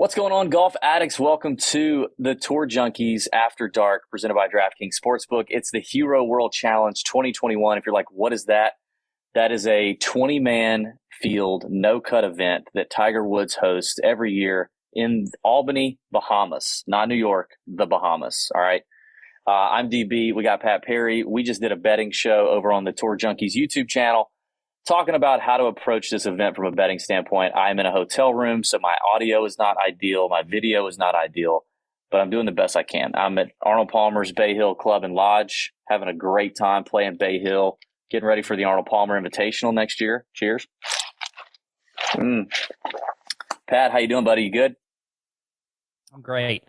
What's going on, golf addicts? Welcome to the Tour Junkies After Dark, presented by DraftKings Sportsbook. It's the Hero World Challenge 2021. If you're like, what is that? That is a 20-man field, no-cut event that Tiger Woods hosts every year in Albany, Bahamas. Not New York, the Bahamas, all right? I'm DB. We got Pat Perry. We just did a betting show over on the Tour Junkies YouTube channel, talking about how to approach this event from a betting standpoint. I'm in a hotel room, so my audio is not ideal. My video is not ideal, but I'm doing the best I can. I'm at Arnold Palmer's Bay Hill Club and Lodge, having a great time playing Bay Hill, getting ready for the Arnold Palmer Invitational next year. Cheers. Pat, how you doing, buddy? You good? I'm great.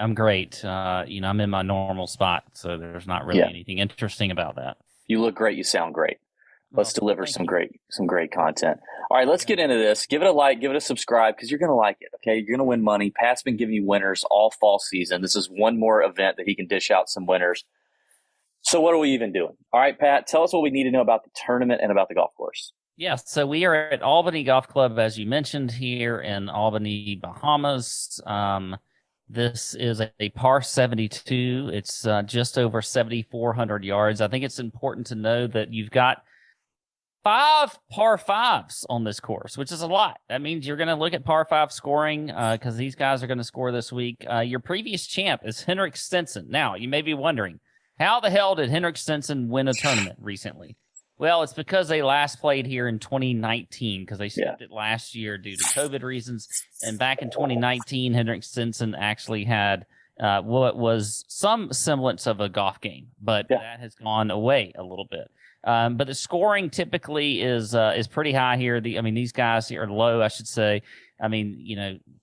I'm in my normal spot, so there's not really anything interesting about that. You look great. You sound great. Let's deliver some great content. All right, let's get into this. Give it a like, give it a subscribe, because you're going to like it, okay? You're going to win money. Pat's been giving you winners all fall season. This is one more event that he can dish out some winners. So what are we even doing? All right, Pat, tell us what we need to know about the tournament and about the golf course. Yeah, so we are at Albany Golf Club, as you mentioned, here in Albany, Bahamas. This is a par 72. It's just over 7,400 yards. I think it's important to know that you've got 5 par 5s on this course, which is a lot. That means you're going to look at par 5 scoring because these guys are going to score this week. Your previous champ is Henrik Stenson. Now, you may be wondering, how the hell did Henrik Stenson win a tournament recently? Well, it's because they last played here in 2019 because they skipped it last year due to COVID reasons. And back in 2019, Henrik Stenson actually had what was some semblance of a golf game, but that has gone away a little bit. But the scoring typically is pretty high here. These guys here are low, I should say.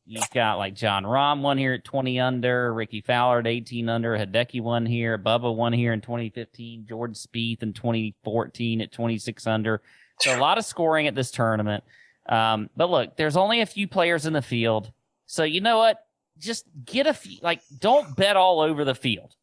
You've got like John Rahm won here at 20 under, Ricky Fowler at 18 under, Hideki won here, Bubba won here in 2015, Jordan Spieth in 2014 at 26 under. So a lot of scoring at this tournament. But look, there's only a few players in the field. So you know what? Just get a few, don't bet all over the field.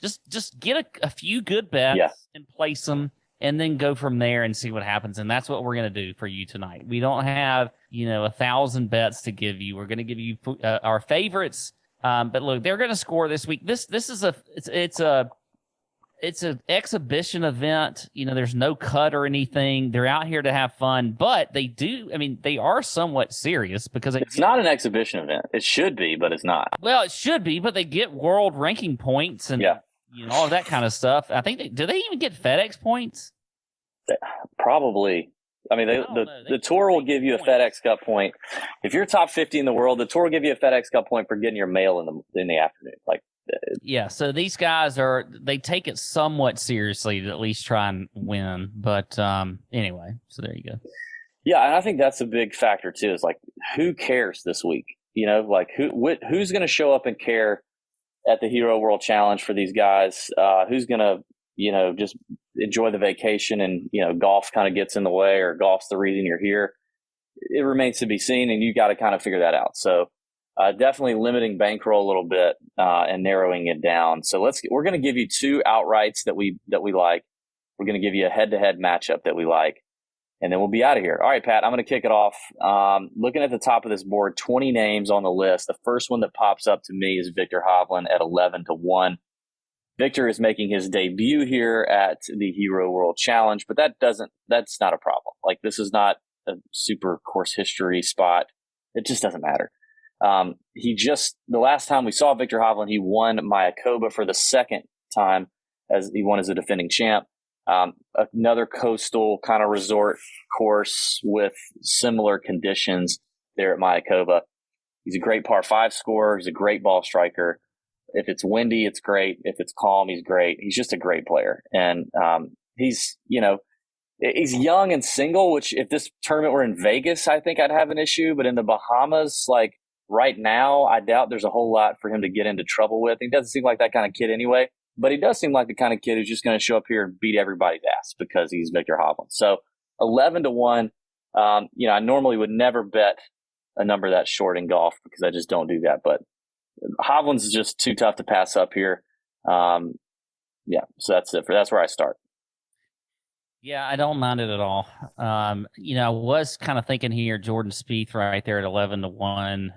Just get a few good bets and place them, and then go from there and see what happens. And that's what we're going to do for you tonight. We don't have, 1,000 bets to give you. We're going to give you our favorites. But look, they're going to score this week. This is it's an exhibition event. There's no cut or anything. They're out here to have fun, but they are somewhat serious because it's not an exhibition event. It should be, but it's not. Well, it should be, but they get world ranking points and all of that kind of stuff. I think do they even get FedEx points? Probably. The tour will give you a FedEx Cup point. If you're top 50 in the world, the tour will give you a FedEx Cup point for getting your mail in the afternoon. So these guys they take it somewhat seriously to at least try and win. But anyway, so there you go. Yeah, and I think that's a big factor too. Is who cares this week? Who's going to show up and care at the Hero World Challenge for these guys? Who's going to just enjoy the vacation and, golf kind of gets in the way, or golf's the reason you're here? It remains to be seen, and you got to kind of figure that out. So definitely limiting bankroll a little bit and narrowing it down. So we're going to give you 2 outrights that we like. We're going to give you a head-to-head matchup that we like, and then we'll be out of here. All right, Pat, I'm going to kick it off. Looking at the top of this board, 20 names on the list. The first one that pops up to me is Viktor Hovland at 11-1. Viktor is making his debut here at the Hero World Challenge, but that's not a problem. This is not a super course history spot. It just doesn't matter. The last time we saw Viktor Hovland, he won Mayakoba for the second time as he won as a defending champ. Another coastal kind of resort course with similar conditions there at Mayakoba. He's a great par 5 scorer. He's a great ball striker. If it's windy, it's great. If it's calm, he's great. He's just a great player. And he's young and single, which if this tournament were in Vegas, I think I'd have an issue. But in the Bahamas, right now, I doubt there's a whole lot for him to get into trouble with. He doesn't seem like that kind of kid anyway. But he does seem like the kind of kid who's just going to show up here and beat everybody's ass because he's Viktor Hovland. So 11-1, I normally would never bet a number that short in golf because I just don't do that. But Hovland's just too tough to pass up here. So that's it. That's where I start. Yeah, I don't mind it at all. I was kind of thinking here Jordan Spieth right there at 11-1,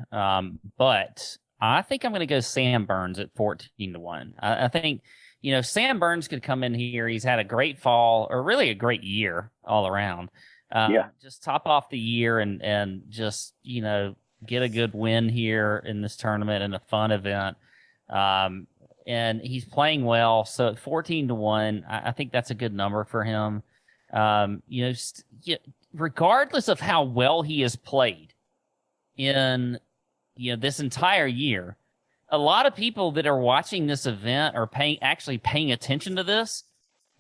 but I think I'm going to go Sam Burns at 14-1. I think, Sam Burns could come in here. He's had a great fall, or really a great year all around. Just top off the year and just, get a good win here in this tournament and a fun event. And he's playing well. So at 14-1, I think that's a good number for him. Regardless of how well he has played in, this entire year, a lot of people that are watching this event or actually paying attention to this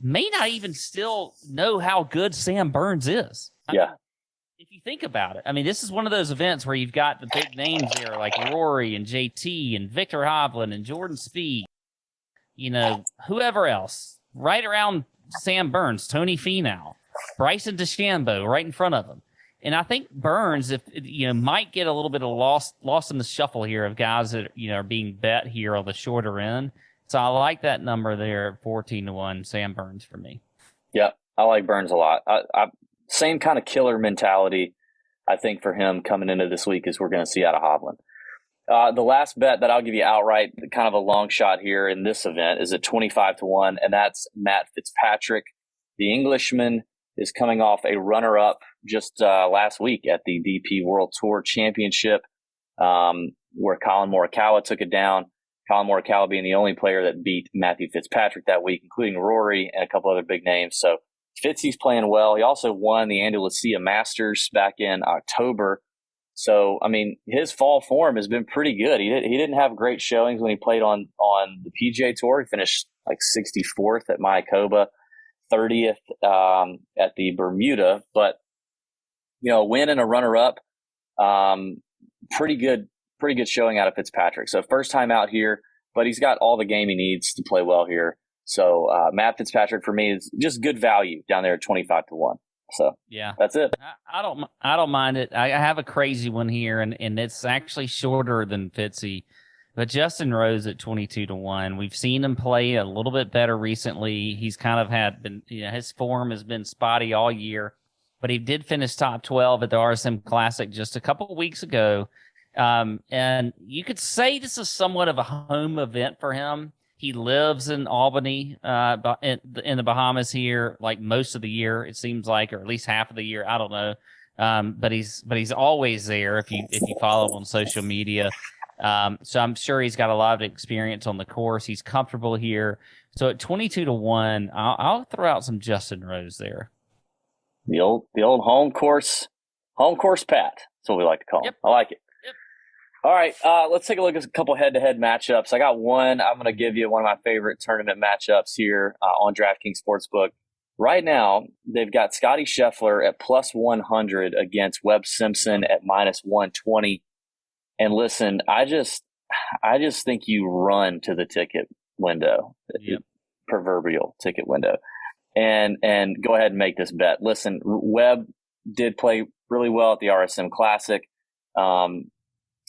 may not even still know how good Sam Burns is. If you think about it, I mean, this is one of those events where you've got the big names there like Rory and JT and Victor Hovland and Jordan Spieth, whoever else, right around Sam Burns, Tony Finau, Bryson DeChambeau right in front of him. And I think Burns, might get a little bit of lost in the shuffle here of guys that, are being bet here on the shorter end. So I like that number there, 14-1, Sam Burns for me. Yeah, I like Burns a lot. Same kind of killer mentality, I think, for him coming into this week as we're going to see out of Hovland. The last bet that I'll give you outright, kind of a long shot here in this event, is at 25-1, and that's Matt Fitzpatrick. The Englishman is coming off a runner-up just last week at the DP World Tour Championship, where Colin Morikawa took it down. Colin Morikawa being the only player that beat Matthew Fitzpatrick that week, including Rory and a couple other big names. So Fitzy's playing well. He also won the Andy Lucia Masters back in October. So, I mean, his fall form has been pretty good. He didn't have great showings when he played on the PGA Tour. He finished like 64th at Mayakoba, 30th at the Bermuda. But, a win and a runner-up, pretty good showing out of Fitzpatrick. So first time out here, but he's got all the game he needs to play well here. So Matt Fitzpatrick for me is just good value down there at 25-1. So yeah, that's it. I don't mind it. I have a crazy one here, and it's actually shorter than Fitzy, but Justin Rose at 22-1. We've seen him play a little bit better recently. He's kind of his form has been spotty all year, but he did finish top 12 at the RSM Classic just a couple of weeks ago. And you could say this is somewhat of a home event for him. He lives in Albany, in the Bahamas here, like most of the year, it seems like, or at least half of the year. I don't know. But he's always there if you follow him on social media. So I'm sure he's got a lot of experience on the course. He's comfortable here. So at 22-1, I'll throw out some Justin Rose there. The old home course Pat. That's what we like to call him. Yep. I like it. All right, let's take a look at a couple head-to-head matchups. I got one. I'm going to give you one of my favorite tournament matchups here on DraftKings Sportsbook. Right now, they've got Scottie Scheffler at plus 100 against Webb Simpson at minus 120. And listen, I just think you run to the ticket window, proverbial ticket window, and go ahead and make this bet. Listen, Webb did play really well at the RSM Classic.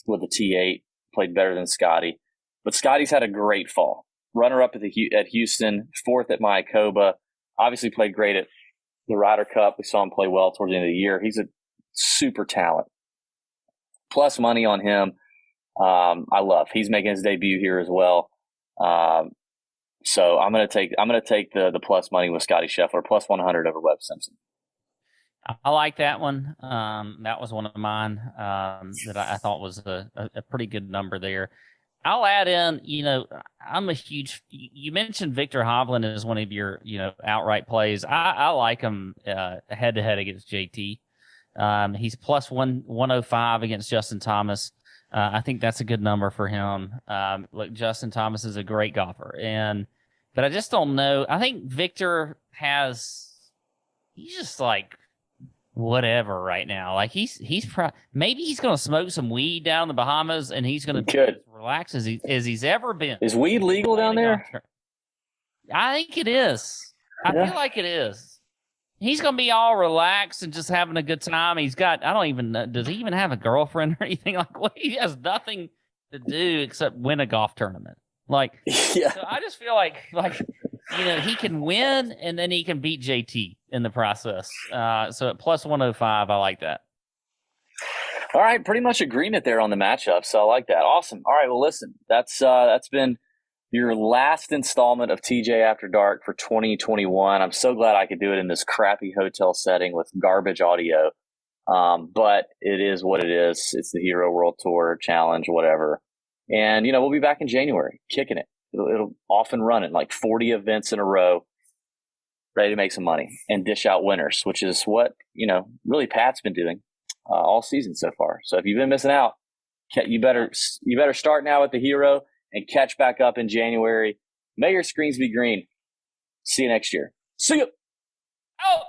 With the T8, played better than Scottie. But Scottie's had a great fall. Runner-up at Houston, fourth at Mayakoba. Obviously played great at the Ryder Cup. We saw him play well towards the end of the year. He's a super talent. Plus money on him. I love. He's making his debut here as well. So I'm gonna take the plus money with Scottie Scheffler, plus 100 over Webb Simpson. I like that one. That was one of mine that I thought was a pretty good number there. I'll add in, I'm a huge – you mentioned Victor Hovland as one of your, outright plays. I like him head-to-head against JT. He's plus 105 against Justin Thomas. I think that's a good number for him. Look, Justin Thomas is a great golfer. But I just don't know. I think Victor he's just like – whatever right now. Like maybe he's going to smoke some weed down in the Bahamas and he's going to as relax as he's ever been. Is weed legal down there? I think it is. I feel like it is. He's going to be all relaxed and just having a good time. He's got, I don't even know, does he even have a girlfriend or anything? Like, well, he has nothing to do except win a golf tournament. Like, so I just feel like he can win and then he can beat JT in the process. So at plus 105, I like that. All right, pretty much agreement there on the matchup, so I like that. Awesome. All right, well, listen, that's been your last installment of TJ After Dark for 2021. I'm so glad I could do it in this crappy hotel setting with garbage audio. But it is what it is. It's the Hero World Tour Challenge, whatever. And, we'll be back in January, kicking it. It'll off and running, like 40 events in a row, ready to make some money and dish out winners, which is what, really Pat's been doing all season so far. So if you've been missing out, you better start now at the Hero and catch back up in January. May your screens be green. See you next year. See you. Oh.